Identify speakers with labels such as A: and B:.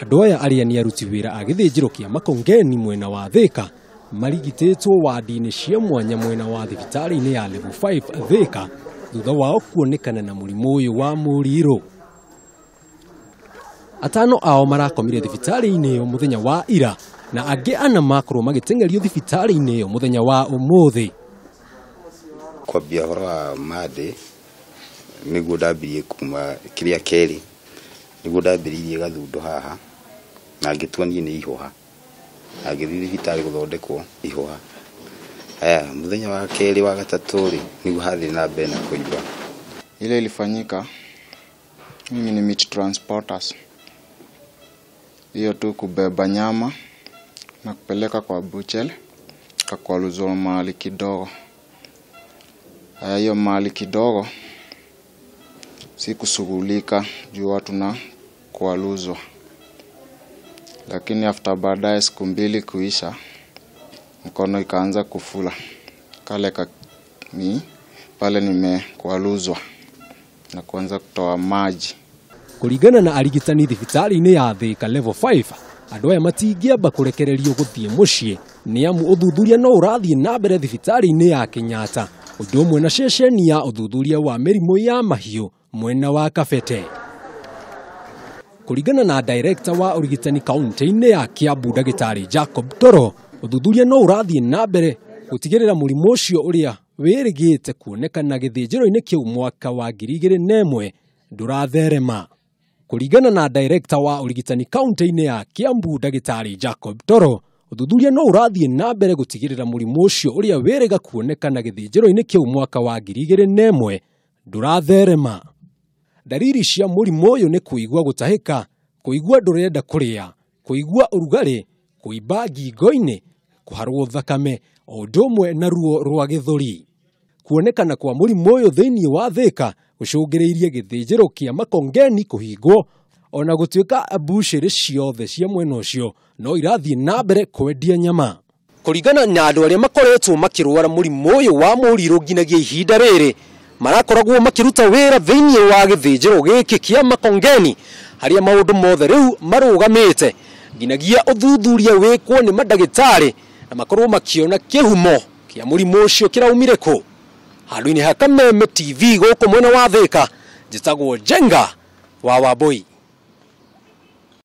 A: Andũ aya arĩa nĩ aruti wĩra a gĩthĩnjĩro kĩa Makongeni mwena wa Thika marigitĩtwo wadi-inĩ cia mwanya mwena wa thibitarĩ-inĩ ya Level 5 Thika thutha wao kuonekana na mũrimũ ũyũ wa mũrirũ. Atano ao marakomire thibitarĩ-inĩ ĩyo mũthenya wa ira na angĩ ana makorwo magĩteng'erio thibitarĩ-inĩ ĩyo mũthenya wa ũmũthĩ.
B: Kwambia horo wa Monday nĩguo ndambirie kuma kĩrĩa kerĩ nĩguo ndambĩrĩirie gathundo haha na ngĩtuanio nĩ ihũha na ngĩthiĩ thibitarĩ gũthondekwo ihũha. Mũthenya wa kerĩ wa gatatũ rĩ nĩguo hathĩ na mbere na kũimba.
C: Ile ilifanyika, mimi ni meat transporters. Hiyo tu kubeba nyama na kupeleka kwa buchel kwa luzwa mahali kidogo. Hiyo mahali kidogo si kushughulika juu watu na kualuzwa, lakini after baadaye siku mbili kuisha mkono ikaanza kufula kale ni pale nimekualuzwa na kuanza kutoa maji.
A: Kũringana na arigitani thibitarĩ-inĩ ya Thika Level 5, andũ aya matingĩamba kũrekererio gũthiĩ mũciĩ nĩamu ũthuthuria no ũrathiĩ na mbere thibitarĩ-inĩ ya Kenyatta ũndũ ũmwe na ceceni ya ũthuthuria wa mĩrimũ ya mahiũ mwena wa Kabete. Kũringana na director wa ũrigitani kaunti-inĩ ya Kiambu Ndagĩtarĩ Jacob Toro, ũthuthuria no ũrathiĩ na mbere gũtigĩrĩra mũrimũ ũcio ũrĩa wĩrĩgĩte kuonekana gĩthĩnjĩro-inĩ kĩu mwaka wa 2001 ndũratherema. Kũringana na director wa ũrigitani kaunti-inĩ ya Kiambu Ndagĩtarĩ Jacob Toro, ũthuthuria no ũrathiĩ na mbere gũtigĩrĩra mũrimũ ũcio ũrĩa wĩrĩga kuonekana gĩthĩnjĩro-inĩ kĩu mwaka wa 2001 ndũratherema. Dariri cia mũrimũ ũyũ nĩ kũigua gũtahĩka, kũigua ndũrenda kũrĩa, kũigua ũrugarĩ, kũimba ngingo-inĩ, kũharwo thakame, o ũndũ ũmwe na ruo rwa gĩthũri. Kuonekana kwa mũrimũ ũyũ thĩinĩ wa Thika gũcũngĩrĩirie gĩthĩnjĩro kĩa Makongeni kũhingwo, ona gũtuĩka mbucĩrĩ ciothe cia mwena ũcio no irathiĩ na mbere kwendia nyama. Kũringana na andũ arĩa makoretwo makĩrwara mũrimũ ũyũ wa mũrirũ nginyagia ihinda rĩrĩ, marakoragwo makĩruta wĩra thĩinĩ wa gĩthĩnjĩro gĩkĩ kĩa Makongeni harĩa maũndũ mothe rĩu marũgamĩte nginyagia ũthuthuria wĩkwo nĩ mandagĩtarĩ na makorwo makĩona kĩhumo kĩa mũrimũ ũcio kĩraumire kũ. Handũ-inĩ ha Kameme TV gũkũ mwena wa Thika, njĩtagwo Jenga wa Wambui.